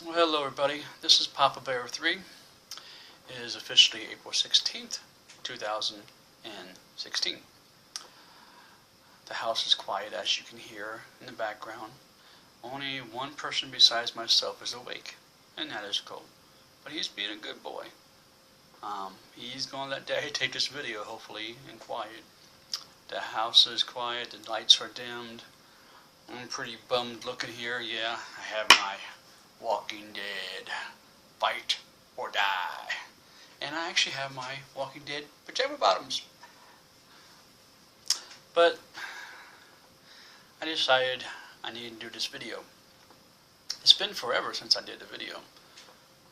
Well, hello everybody. This is Papa Bear 3. It is officially April 16th, 2016. The house is quiet, as you can hear in the background. Only one person besides myself is awake, and that is Cole. But he's being a good boy. He's going to let Daddy take this video, hopefully, in quiet. The house is quiet, the lights are dimmed. I'm pretty bummed looking here. Yeah, I have my Walking Dead Fight or Die. And I actually have my Walking Dead pajama bottoms. But I decided I needed to do this video. It's been forever since I did the video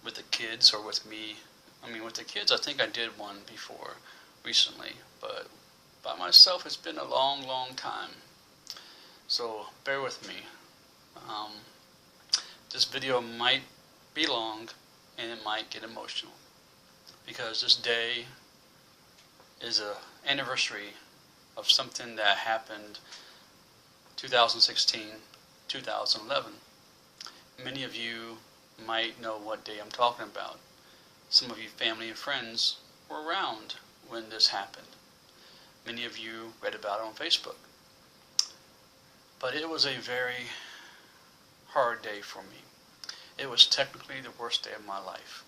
with the kids or with me. I mean, with the kids, I think I did one before recently, but by myself, it's been a long, long time. So bear with me. This video might be long and it might get emotional because this day is an anniversary of something that happened 2016, 2011. Many of you might know what day I'm talking about. Some of you family and friends were around when this happened. Many of you read about it on Facebook. But it was a very hard day for me. It was technically the worst day of my life.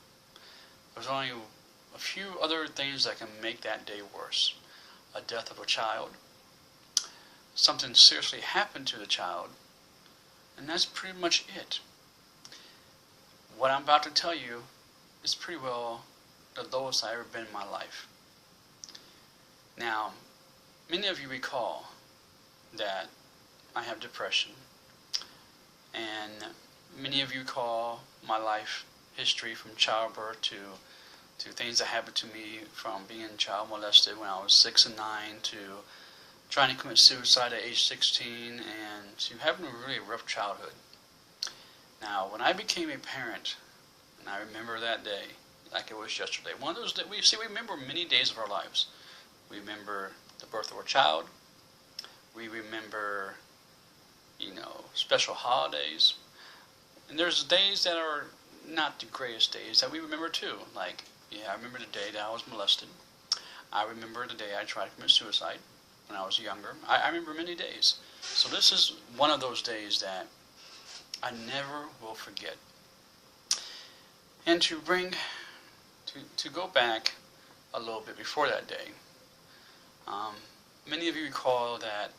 There's only a few other things that can make that day worse. A death of a child. Something seriously happened to the child. And that's pretty much it. What I'm about to tell you is pretty well the lowest I've ever been in my life. Now, many of you recall that I have depression, and many of you call my life history from childbirth to things that happened to me from being child molested when I was 6 and 9 to trying to commit suicide at age 16 and to having a really rough childhood. Now, when I became a parent, and I remember that day like it was yesterday, one of those that we remember many days of our lives. We remember the birth of our child. We remember special holidays. And there's days that are not the greatest days that we remember too. Like, I remember the day that I was molested. I remember the day I tried to commit suicide when I was younger. I remember many days. So this is one of those days that I never will forget. And to go back a little bit before that day, many of you recall that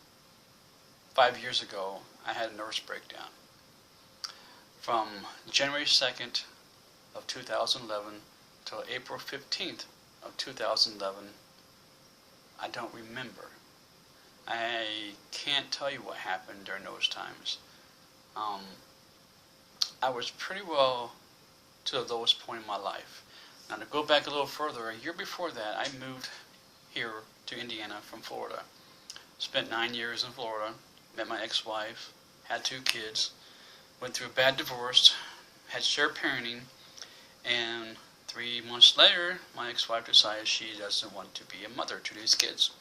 5 years ago, I had a nervous breakdown. From January 2nd of 2011 till April 15th of 2011, I don't remember. I can't tell you what happened during those times. I was pretty well to the lowest point in my life. Now to go back a little further, a year before that, I moved here to Indiana from Florida. Spent 9 years in Florida, met my ex-wife, had 2 kids, went through a bad divorce, had shared parenting, and 3 months later, my ex-wife decided she doesn't want to be a mother to these kids.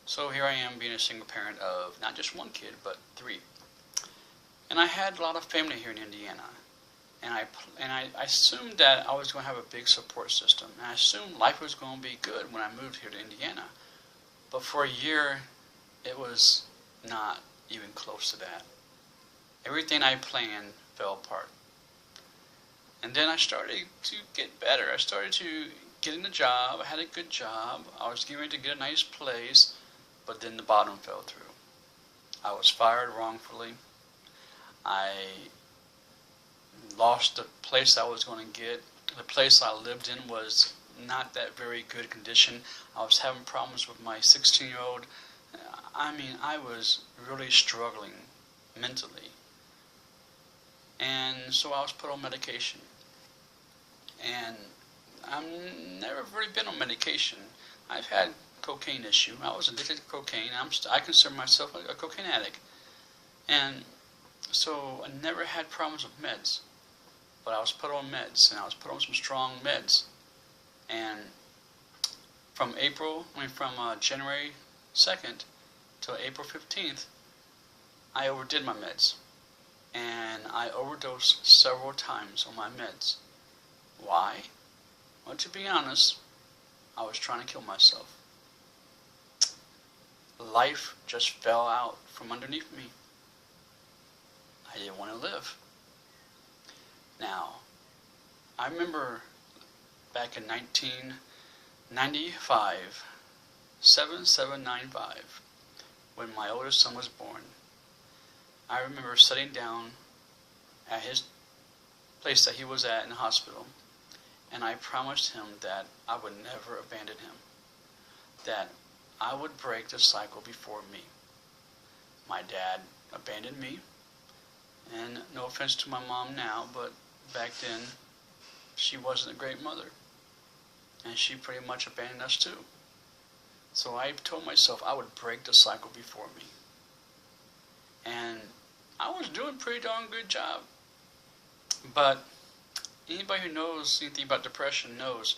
So here I am being a single parent of not just 1 kid, but 3. And I had a lot of family here in Indiana. And I assumed that I was going to have a big support system. And I assumed life was going to be good when I moved here to Indiana. But for a year, it was not even close to that. Everything I planned fell apart. And then I started to get better. I started to get in a job. I had a good job. I was getting ready to get a nice place. But then the bottom fell through. I was fired wrongfully. I lost the place I was going to get. The place I lived in was not that very good condition. I was having problems with my 16-year-old. I was really struggling mentally. And so I was put on medication. And I've never really been on medication. I've had cocaine issue. I was addicted to cocaine. I consider myself a cocaine addict. And so I never had problems with meds. But I was put on meds, and I was put on some strong meds. And from January 2nd till April 15th, I overdid my meds. and I overdosed several times on my meds. Why? Well, to be honest, I was trying to kill myself. Life just fell out from underneath me. I didn't want to live. Now, I remember back in 1995, 7795, when my oldest son was born. I remember sitting down at his place that he was at in the hospital, and I promised him that I would never abandon him, that I would break the cycle before me. My dad abandoned me, and no offense to my mom now, but back then she wasn't a great mother, and she pretty much abandoned us too. So I told myself I would break the cycle before me. And I was doing a pretty darn good job. But anybody who knows anything about depression knows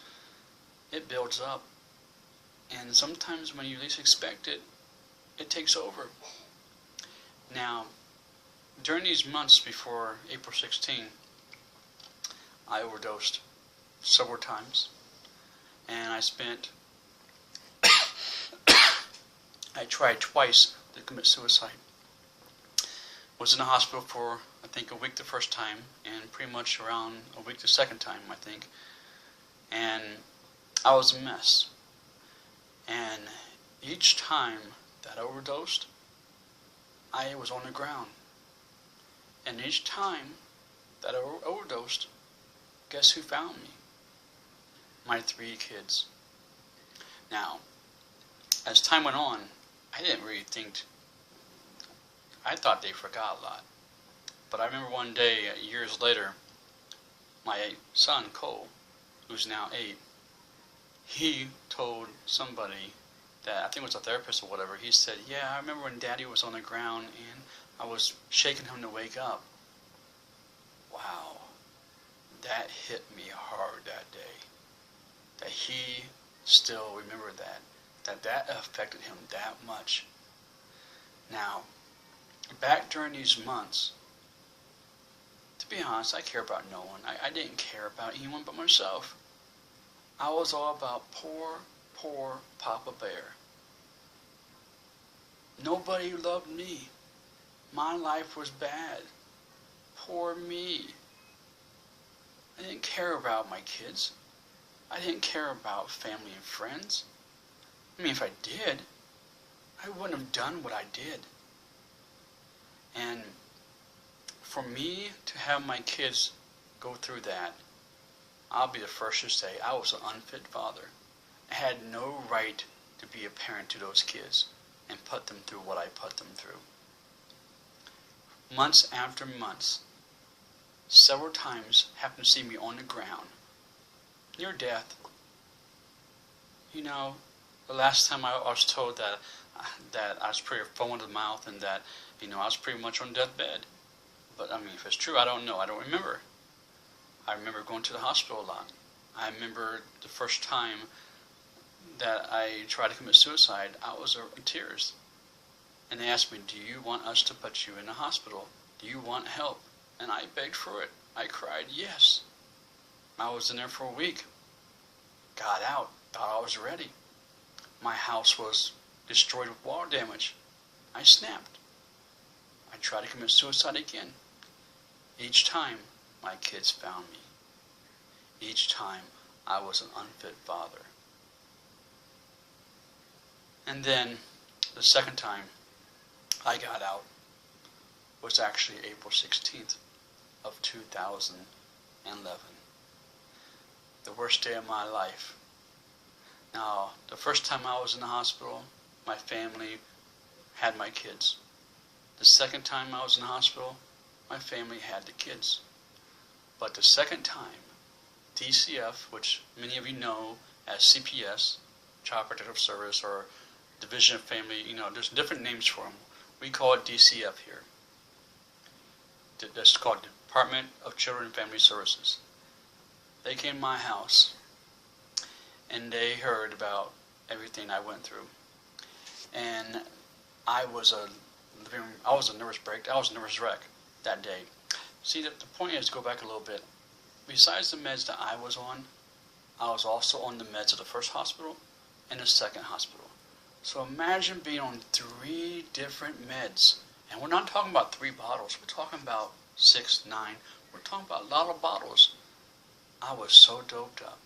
it builds up. And sometimes when you least expect it, it takes over. Now, during these months before April 16, I overdosed several times. And I tried twice to commit suicide. Was in the hospital for, I think, a week the first time, and pretty much around a week the second time, I think. And I was a mess. And each time that I overdosed, I was on the ground. And each time that I overdosed, guess who found me? My 3 kids. Now, as time went on, I didn't really think, I thought they forgot a lot. But I remember one day, years later, my son, Cole, who's now 8, he told somebody that, I think it was a therapist or whatever, he said, yeah, I remember when Daddy was on the ground and I was shaking him to wake up. Wow, that hit me hard that day. That he still remembered that affected him that much. Now, back during these months, to be honest, I care about no one. I didn't care about anyone but myself. I was all about poor Papa Bear. Nobody loved me. My life was bad. Poor me. I didn't care about my kids. I didn't care about family and friends. I mean, if I did, I wouldn't have done what I did. And for me to have my kids go through that, I'll be the first to say I was an unfit father. I had no right to be a parent to those kids and put them through what I put them through. Months after months, several times happened to see me on the ground, near death. You know, the last time I was told that I was pretty foaming at the mouth and that, you know, I was pretty much on deathbed. But I mean, if it's true, I don't know. I don't remember. I remember going to the hospital a lot. I remember the first time that I tried to commit suicide, I was in tears. And they asked me, do you want us to put you in the hospital? Do you want help? And I begged for it. I cried, yes. I was in there for a week. Got out. Thought I was ready. My house was destroyed with water damage. I snapped. I tried to commit suicide again. Each time, my kids found me. Each time, I was an unfit father. And then, the second time I got out was actually April 16th of 2011. The worst day of my life. Now, the first time I was in the hospital, my family had my kids. The second time I was in the hospital, my family had the kids. But the second time, DCF, which many of you know as CPS, Child Protective Service, or Division of Family, you know, there's different names for them. We call it DCF here. That's called Department of Children and Family Services. They came to my house, and they heard about everything I went through. And I was a nervous wreck that day. See, the point is, go back a little bit. Besides the meds that I was on, I was also on the meds of the first hospital and the second hospital. So imagine being on 3 different meds. And we're not talking about 3 bottles. We're talking about 6, 9. We're talking about a lot of bottles. I was so doped up.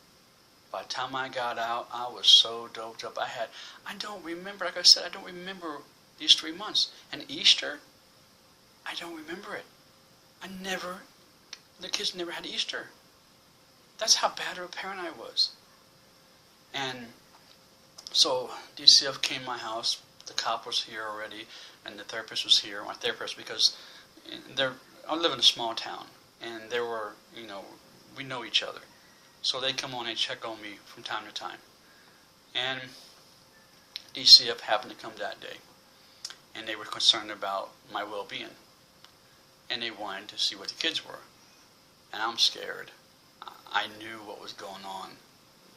By the time I got out, I was so doped up. I don't remember, like I said, I don't remember these 3 months. And Easter, I don't remember it. The kids never had Easter. That's how bad of a parent I was. And so DCF came to my house. The cop was here already, and the therapist was here. My therapist, because I live in a small town, and there were, we know each other. So they come on and check on me from time to time. And DCF happened to come that day, and they were concerned about my well-being. And they wanted to see what the kids were. And I'm scared. I knew what was going on.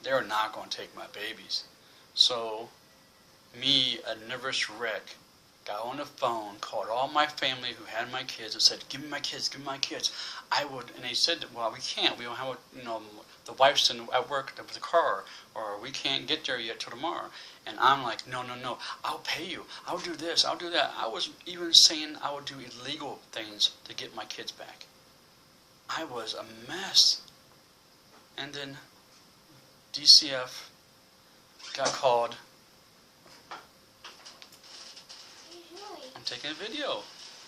They were not going to take my babies. So, me, a nervous wreck, got on the phone, called all my family who had my kids and said, give me my kids, give me my kids. And they said, well, we can't. We don't have, the wife's at work with the car, or we can't get there yet till tomorrow. And I'm like, no, I'll pay you. I'll do this, I'll do that. I was even saying I would do illegal things to get my kids back. I was a mess. And then DCF got called. I'm taking a video.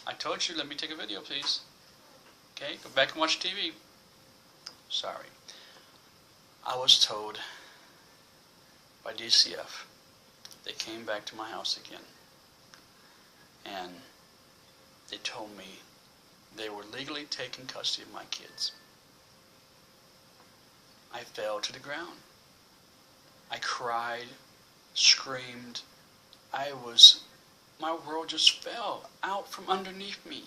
I told you, let me take a video, please. Okay, go back and watch TV. Sorry. I was told by DCF, they came back to my house again, and they told me they were legally taking custody of my kids. I fell to the ground. I cried, screamed. My world just fell out from underneath me.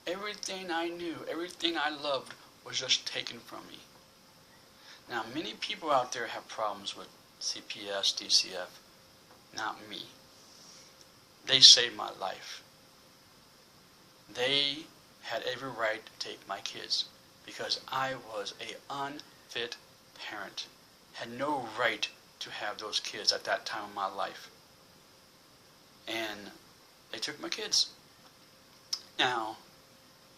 Everything I knew, everything I loved was just taken from me. Now, many people out there have problems with CPS, DCF. Not me. They saved my life. They had every right to take my kids because I was an unfit parent. Had no right to have those kids at that time of my life. And they took my kids. Now,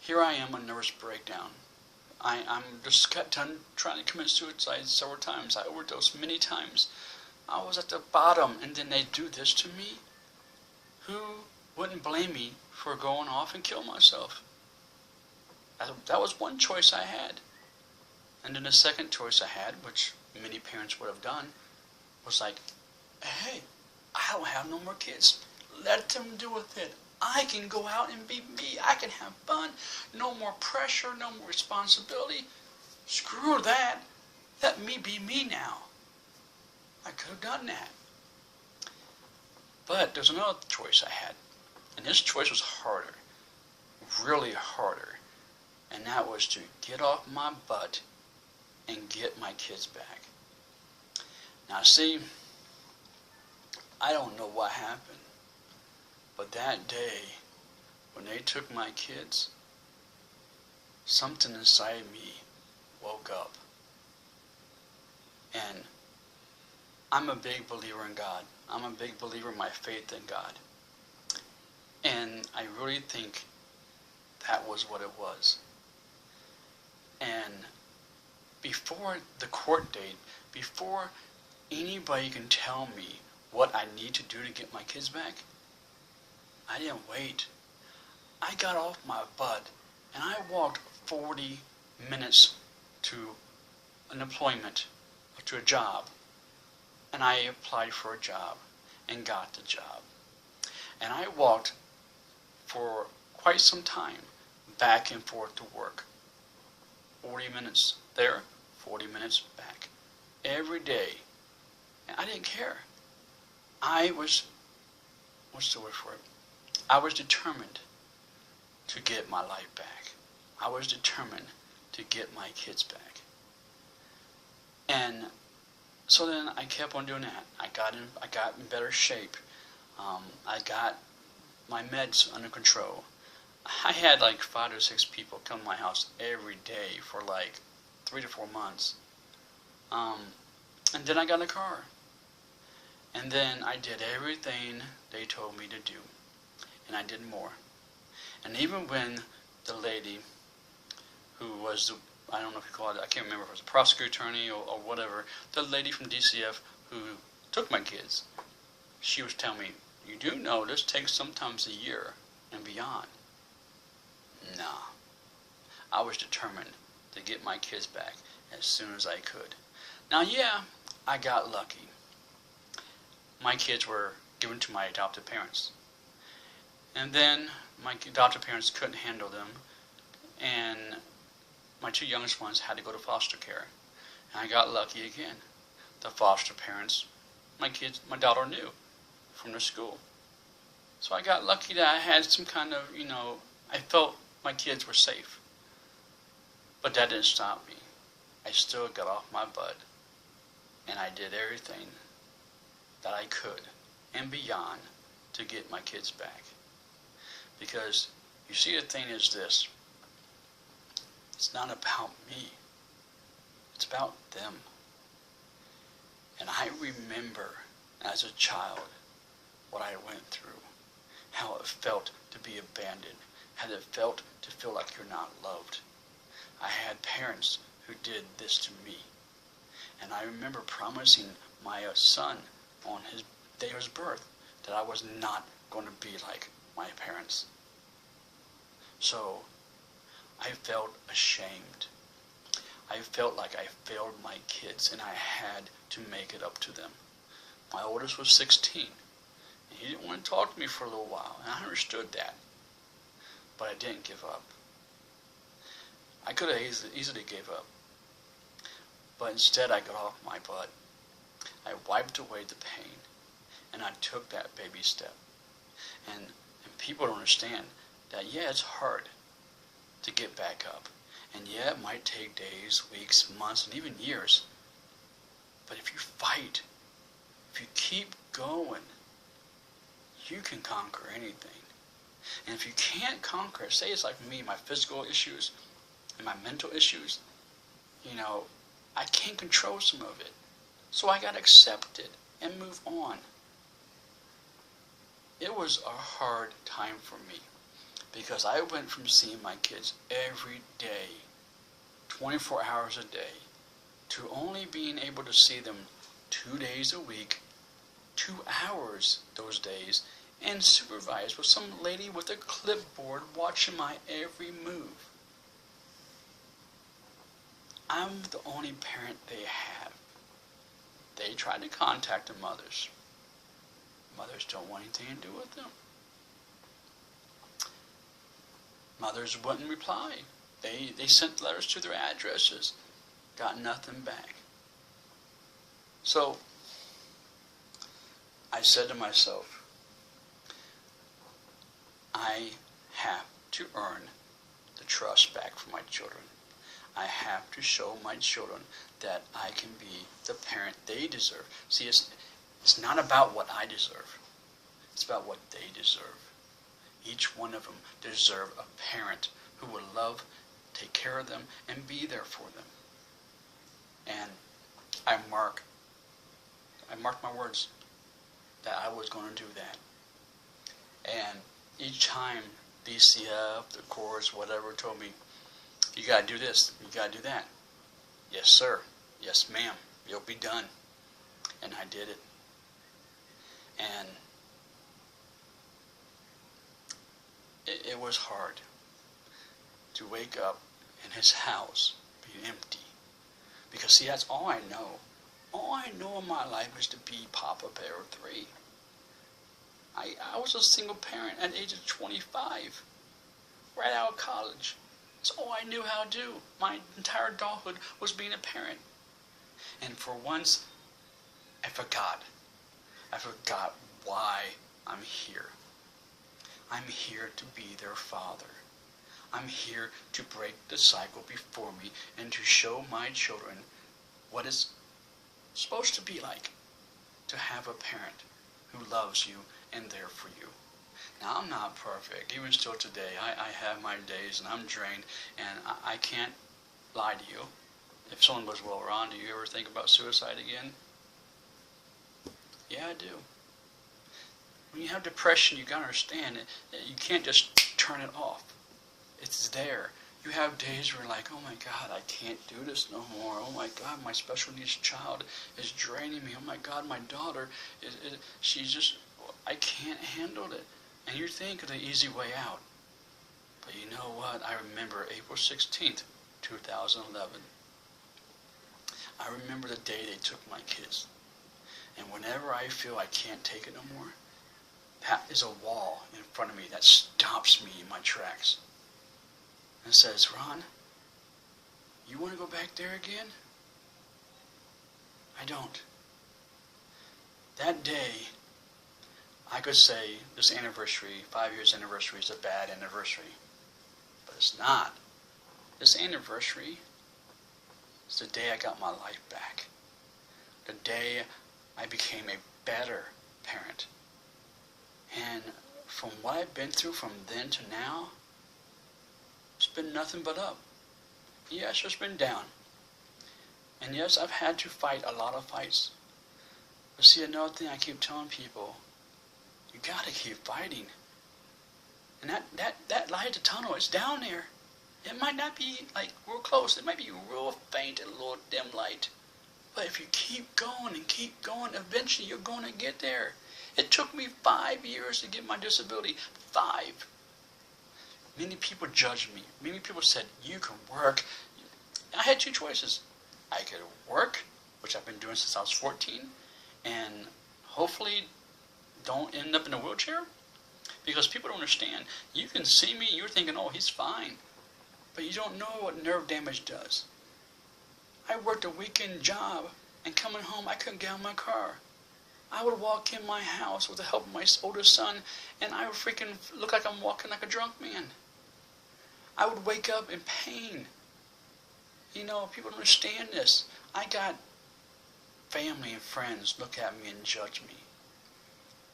here I am, a nervous breakdown. I'm just done trying to commit suicide several times. I overdosed many times. I was at the bottom, and then they do this to me? Who wouldn't blame me for going off and kill myself? That was one choice I had. And then the second choice I had, which many parents would have done, was like, hey, I don't have no more kids. Let them do with it. I can go out and be me. I can have fun. No more pressure, no more responsibility. Screw that. Let me be me now. I could have done that. But there's another choice I had. And this choice was harder. Really harder. And that was to get off my butt and get my kids back. Now see, I don't know what happened. But that day, when they took my kids, something inside me woke up. And I'm a big believer in God. I'm a big believer in my faith in God. And I really think that was what it was. And before the court date, before anybody can tell me what I need to do to get my kids back, I didn't wait. I got off my butt and I walked 40 minutes to an employment, to a job. And I applied for a job and got the job. And I walked for quite some time back and forth to work. 40 minutes there, 40 minutes back. Every day. And I didn't care. I was, what's the word for it? I was determined to get my life back. I was determined to get my kids back. And so then I kept on doing that. I got in better shape. I got my meds under control. I had like 5 or 6 people come to my house every day for like 3 to 4 months. Um, and then I got a car. And then I did everything they told me to do. And I did more. And even when the lady who was, I don't know if you call it, I can't remember if it was a prosecutor attorney or whatever, the lady from DCF who took my kids, she was telling me, you do know this takes sometimes a year and beyond. Nah. I was determined to get my kids back as soon as I could. Now, yeah, I got lucky. My kids were given to my adoptive parents. And then my adoptive parents couldn't handle them, and my 2 youngest ones had to go to foster care. And I got lucky again. The foster parents, my daughter knew from their school. So I got lucky that I had some kind of, I felt my kids were safe. But that didn't stop me. I still got off my butt, and I did everything that I could and beyond to get my kids back. Because, you see, the thing is this. It's not about me. It's about them. And I remember as a child what I went through. How it felt to be abandoned. How it felt to feel like you're not loved. I had parents who did this to me. And I remember promising my son on his day of his birth that I was not going to be like my parents. So I felt ashamed. I felt like I failed my kids and I had to make it up to them. My oldest was 16. And he didn't want to talk to me for a little while, and I understood that. But I didn't give up. I could have easily gave up. But instead I got off my butt. I wiped away the pain, and I took that baby step. And people don't understand that, yeah, it's hard to get back up. And yeah, it might take days, weeks, months, and even years. But if you fight, if you keep going, you can conquer anything. And if you can't conquer it, say it's like me, my physical issues and my mental issues, I can't control some of it. So I got to accept it and move on. It was a hard time for me because I went from seeing my kids every day, 24 hours a day, to only being able to see them 2 days a week, 2 hours those days, and supervised with some lady with a clipboard watching my every move. I'm the only parent they have. They try to contact the mothers. Mothers don't want anything to do with them. Mothers wouldn't reply. They sent letters to their addresses. Got nothing back. So, I said to myself, I have to earn the trust back from my children. I have to show my children that I can be the parent they deserve. See, it's not about what I deserve. It's about what they deserve. Each one of them deserve a parent who will love, take care of them, and be there for them. And I marked my words that I was going to do that. And each time DCF, the courts, whatever, told me, you got to do this, you got to do that. Yes, sir. Yes, ma'am. You'll be done. And I did it. And it was hard to wake up in his house being empty. Because, see, that's all I know. All I know in my life is to be Papa Bear 3. I was a single parent at the age of 25, right out of college. That's all I knew how to do. My entire adulthood was being a parent. And for once, I forgot. I forgot why I'm here. I'm here to be their father. I'm here to break the cycle before me and to show my children what it's supposed to be like to have a parent who loves you and there for you. Now, I'm not perfect. Even still today, I have my days and I'm drained, and I can't lie to you. If someone goes, well, Ron, do you ever think about suicide again? Yeah, I do. When you have depression, you got to understand it. You can't just turn it off. It's there. You have days where you're like, oh my God, I can't do this no more. Oh my God, my special needs child is draining me. Oh my God, my daughter, she's just, I can't handle it. And you think of the easy way out. But you know what? I remember April 16th, 2011. I remember the day they took my kids. And whenever I feel I can't take it no more, that is a wall in front of me that stops me in my tracks and says, Ron, you want to go back there again? I don't. That day, I could say this anniversary, 5 years anniversary, is a bad anniversary. But it's not. This anniversary is the day I got my life back. The day I became a better parent. And from what I've been through from then to now, it's been nothing but up. Yes, it's been down. And yes, I've had to fight a lot of fights. But see, another thing I keep telling people, you gotta keep fighting. And that light at the tunnel, it's down there. It might not be like real close. It might be real faint and a little dim light. But if you keep going and keep going, eventually you're going to get there. It took me 5 years to get my disability. 5. Many people judged me. Many people said, you can work. I had 2 choices. I could work, which I've been doing since I was 14, and hopefully don't end up in a wheelchair. Because people don't understand. You can see me and you're thinking, oh, he's fine. But you don't know what nerve damage does. I worked a weekend job, and coming home, I couldn't get out of my car. I would walk in my house with the help of my oldest son, and I would freaking look like I'm walking like a drunk man. I would wake up in pain. You know, people don't understand this. I got family and friends look at me and judge me.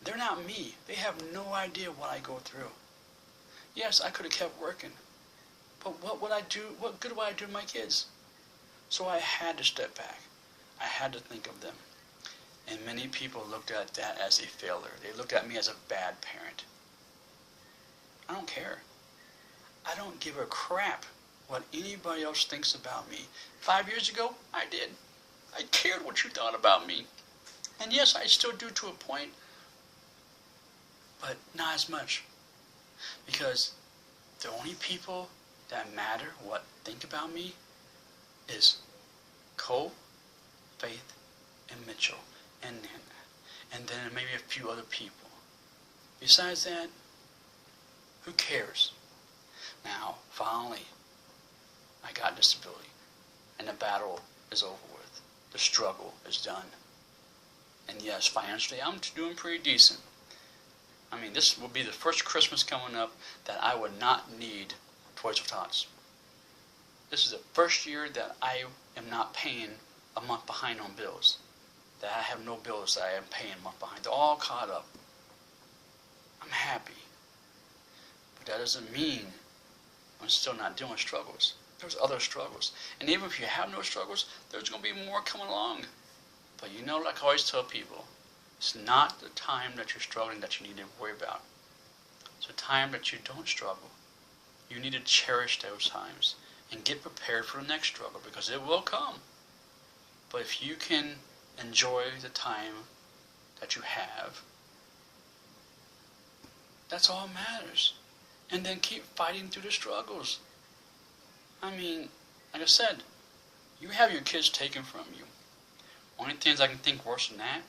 They're not me. They have no idea what I go through. Yes, I could have kept working. But what would I do? What good would I do to my kids? So I had to step back. I had to think of them. And many people looked at that as a failure. They looked at me as a bad parent. I don't care. I don't give a crap what anybody else thinks about me. 5 years ago, I did. I cared what you thought about me. And yes, I still do to a point, but not as much. Because the only people that matter what think about me is Cole, Faith, and Mitchell, and Nana, and then maybe a few other people. Besides that, who cares? Now, finally, I got disability, and the battle is over with. The struggle is done. And yes, financially, I'm doing pretty decent. I mean, this will be the first Christmas coming up that I would not need Toys for Tots. This is the first year that I am not paying a month behind on bills. That I have no bills that I am paying a month behind. They're all caught up. I'm happy. But that doesn't mean I'm still not dealing with struggles. There's other struggles. And even if you have no struggles, there's going to be more coming along. But you know, like I always tell people, it's not the time that you're struggling that you need to worry about. It's the time that you don't struggle. You need to cherish those times and get prepared for the next struggle, because it will come. But if you can enjoy the time that you have, that's all that matters. And then keep fighting through the struggles. I mean, like I said, you have your kids taken from you. Only things I can think worse than that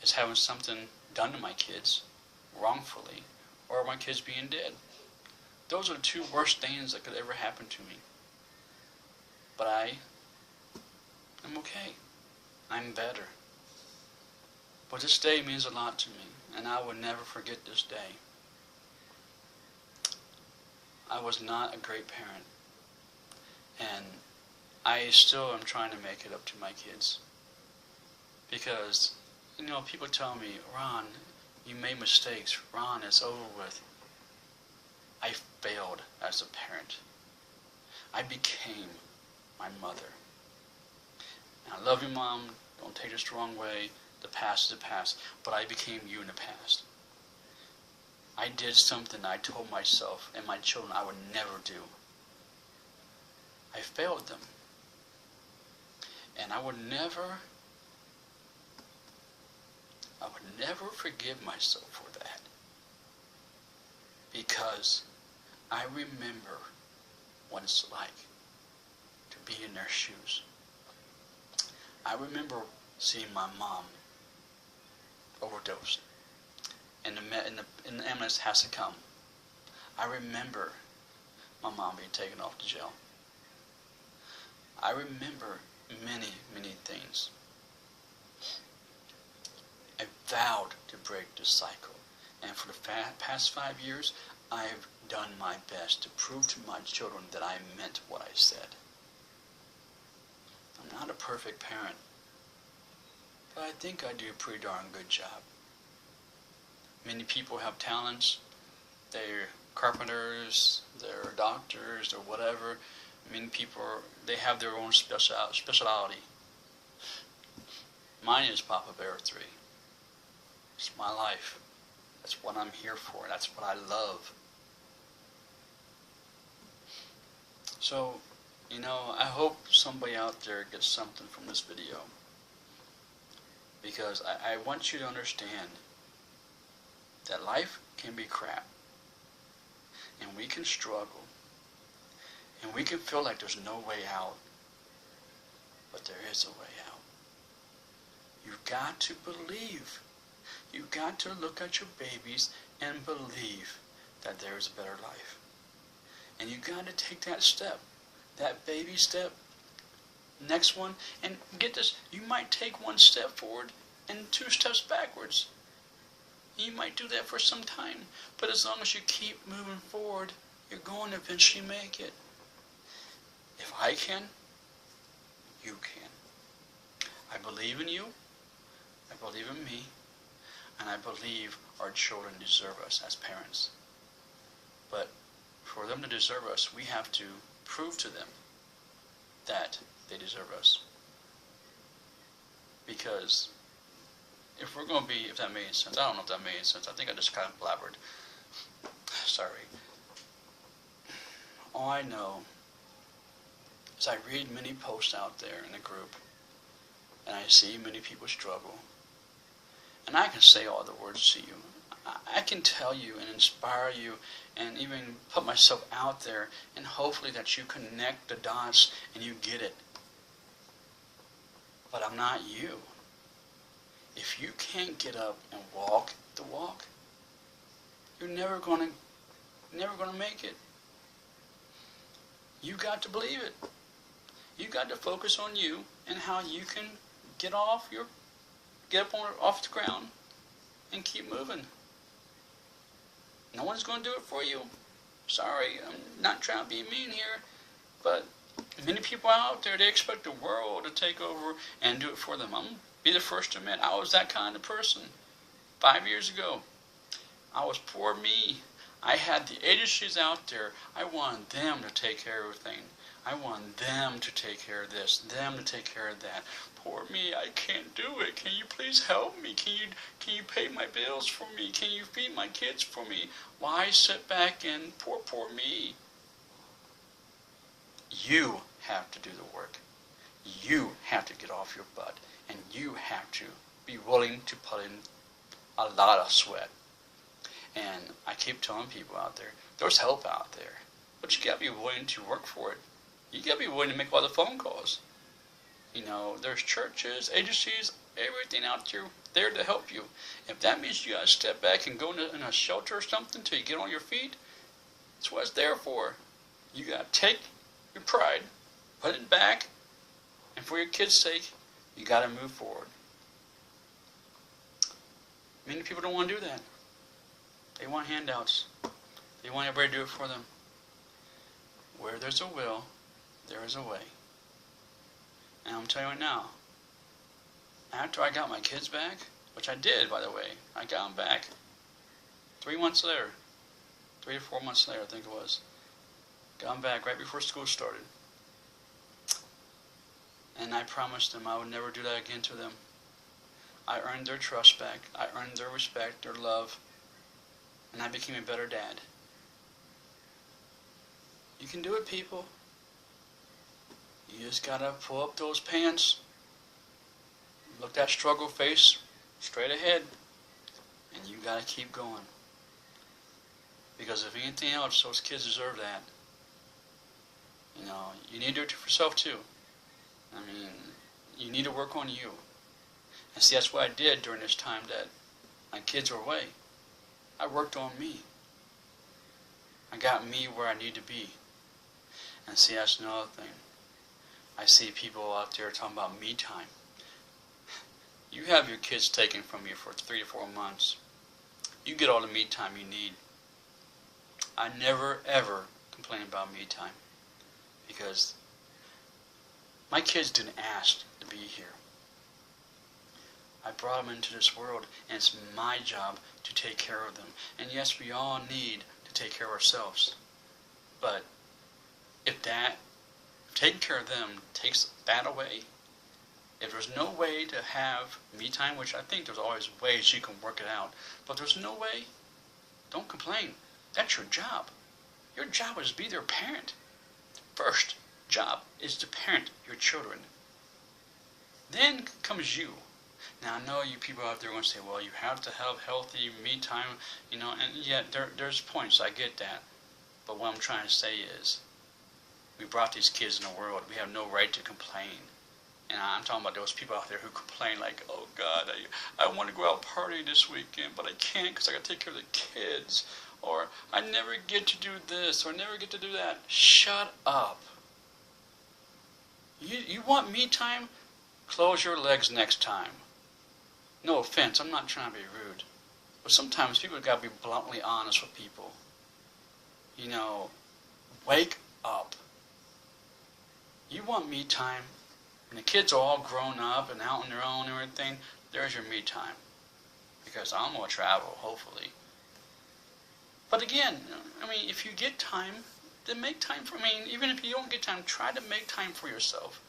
is having something done to my kids wrongfully, or my kids being dead. Those are the 2 worst things that could ever happen to me. But I'm okay. I'm better. But this day means a lot to me, and I will never forget this day. I was not a great parent, and I still am trying to make it up to my kids. Because, you know, people tell me, Ron, You made mistakes. Ron, it's over with. I failed as a parent. I became my mother. And I love you, Mom. Don't take this the wrong way. The past is the past. But I became you in the past. I did something I told myself and my children I would never do. I failed them. And I would never forgive myself for that. Because I remember what it's like to be in their shoes. I remember seeing my mom overdose, and the ambulance has to come. I remember my mom being taken off to jail. I remember many, many things. I vowed to break this cycle, and for the past 5 years, I've done my best to prove to my children that I meant what I said. I'm not a perfect parent, but I think I do a pretty darn good job. Many people have talents. They're carpenters, they're doctors, or whatever. Many people, they have their own specialty. Mine is Papa Bear 3. It's my life. That's what I'm here for. That's what I love. So, I hope somebody out there gets something from this video. Because I want you to understand that life can be crap. And we can struggle. And we can feel like there's no way out. But there is a way out. You've got to believe. You've got to look at your babies and believe that there is a better life. And you've got to take that step. That baby step. Next one. And get this. You might take 1 step forward and 2 steps backwards. You might do that for some time. But as long as you keep moving forward, you're going to eventually make it. If I can, you can. I believe in you. I believe in me. And I believe our children deserve us as parents. But for them to deserve us, we have to prove to them that they deserve us. Because if we're going to be, if that made sense, I don't know if that made sense. I think I just kind of blabbered. Sorry. All I know is I read many posts out there in the group, and I see many people struggle. And I can say all the words to you. I can tell you and inspire you and even put myself out there, and hopefully that you connect the dots and you get it. But I'm not you. If you can't get up and walk the walk, you're never gonna make it. You got to believe it. You got to focus on you and how you can get up off the ground and keep moving. No one's going to do it for you. Sorry, I'm not trying to be mean here, but many people out there, they expect the world to take over and do it for them. I'm going to be the first to admit I was that kind of person. 5 years ago, I was poor me. I had the agencies out there. I wanted them to take care of everything. I want them to take care of this, them to take care of that. Poor me, I can't do it. Can you please help me? Can you pay my bills for me? Can you feed my kids for me? Why sit back and poor me? You have to do the work. You have to get off your butt. And you have to be willing to put in a lot of sweat. And I keep telling people out there, there's help out there. But you got to be willing to work for it. You got to be willing to make all the phone calls. There's churches, agencies, everything out there to help you. If that means you got to step back and go in a shelter or something till you get on your feet, that's what it's there for. You got to take your pride, put it back, and for your kids' sake, you got to move forward. Many people don't want to do that. They want handouts. They want everybody to do it for them. Where there's a will, there is a way. And I'm telling you right now, after I got my kids back, which I did, by the way. I got them back 3 months later, 3 to 4 months later, I think it was. Got them back right before school started. And I promised them I would never do that again to them. I earned their trust back. I earned their respect, their love, and I became a better dad. You can do it, people. You just gotta pull up those pants, look that struggle face straight ahead, and you gotta keep going. Because if anything else, those kids deserve that. You know, you need to do it for yourself too. I mean, you need to work on you. And see, that's what I did during this time that my kids were away. I worked on me. I got me where I need to be. And see, that's another thing. I see people out there talking about me time. You have your kids taken from you for 3 to 4 months. You get all the me time you need. I never ever complain about me time. Because my kids didn't ask to be here. I brought them into this world, and it's my job to take care of them. And yes, we all need to take care of ourselves. But if taking care of them takes that away, if there's no way to have me time, which I think there's always ways you can work it out, but there's no way, don't complain. That's your job. Your job is to be their parent. First job is to parent your children. Then comes you. Now I know you people out there are going to say, well, you have to have healthy me time, you know, and yet there's points, I get that. But what I'm trying to say is, we brought these kids in the world. We have no right to complain. And I'm talking about those people out there who complain like, oh God, I want to go out party this weekend, but I can't because I got to take care of the kids. Or I never get to do this, or I never get to do that. Shut up. You want me time? Close your legs next time. No offense, I'm not trying to be rude. But sometimes people got to be bluntly honest with people. You know, wake up. You want me time? When the kids are all grown up and out on their own and everything, there's your me time. Because I'm going to travel, hopefully. But again, I mean, if you get time, then make time for, I mean, even if you don't get time, try to make time for yourself.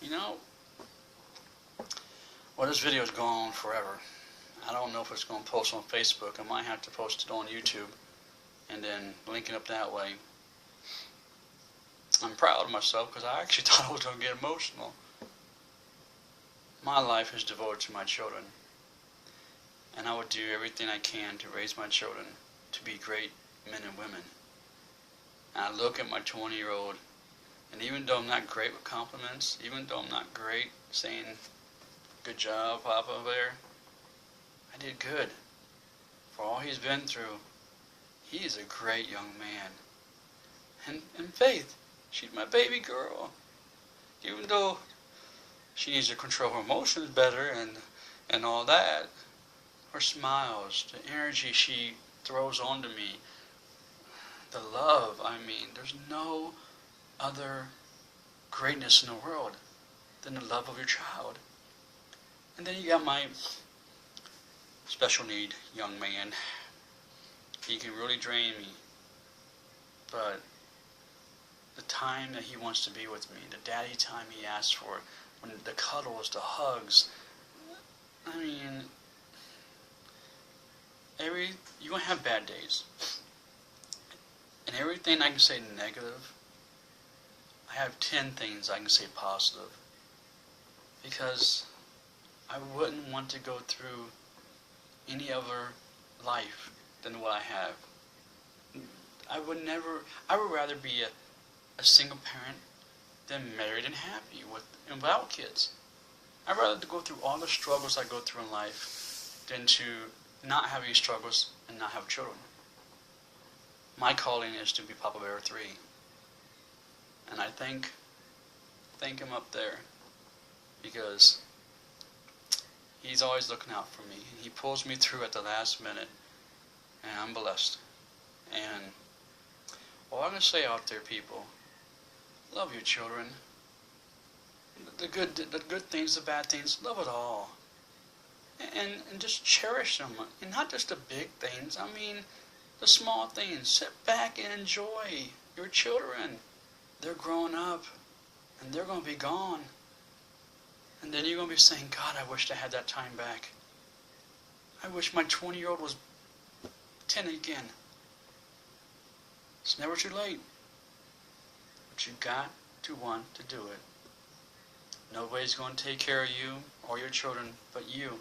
You know? Well, this video is going on forever. I don't know if it's going to post on Facebook. I might have to post it on YouTube and then link it up that way. I'm proud of myself because I actually thought I was going to get emotional. My life is devoted to my children. And I would do everything I can to raise my children to be great men and women. And I look at my 20-year-old, and even though I'm not great with compliments, even though I'm not great saying, good job, Papa, there, I did good. For all he's been through, he is a great young man. And Faith, she's my baby girl. Even though she needs to control her emotions better and all that, her smiles, the energy she throws onto me, the love, I mean, there's no other greatness in the world than the love of your child. And then you got my special need young man. He can really drain me. But the time that he wants to be with me, the daddy time he asks for, when the cuddles, the hugs, I mean, you're going to have bad days. And everything I can say negative, I have 10 things I can say positive. Because I wouldn't want to go through any other life than what I have. I would rather be a single parent than married and happy and without kids. I'd rather go through all the struggles I go through in life than to not have any struggles and not have children. My calling is to be Papa Bear 3. And I thank him up there because he's always looking out for me. He pulls me through at the last minute, and I'm blessed. And all I'm going to say out there, people, love your children. The good things, the bad things, love it all. and just cherish them. And not just the big things. I mean, the small things. Sit back and enjoy your children. They're growing up, and they're going to be gone. And then you're going to be saying, God, I wish I had that time back. I wish my 20-year-old was 10 again. It's never too late. But you got to want to do it. Nobody's going to take care of you or your children but you.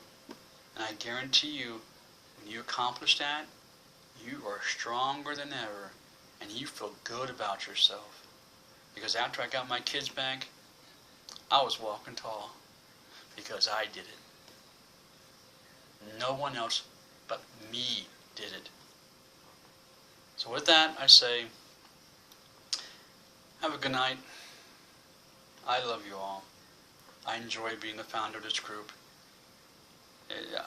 And I guarantee you, when you accomplish that, you are stronger than ever. And you feel good about yourself. Because after I got my kids back, I was walking tall. Because I did it. No one else but me did it. So with that, I say, have a good night. I love you all. I enjoy being the founder of this group.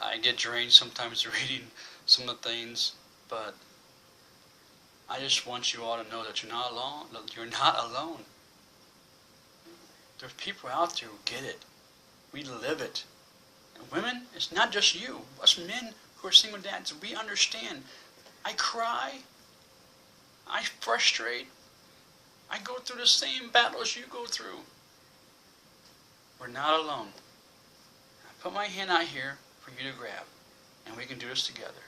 I get drained sometimes reading some of the things, but I just want you all to know that you're not alone. You're not alone. There's people out there who get it. We live it. And women, it's not just you. Us men who are single dads, we understand. I cry. I frustrate. I go through the same battles you go through. We're not alone. I put my hand out here for you to grab, and we can do this together.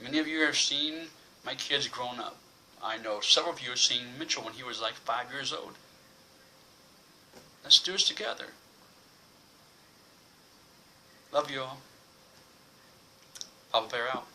Many of you have seen my kids grown up. I know several of you have seen Mitchell when he was like 5 years old. Let's do this together. Love you all. Papa Bear out.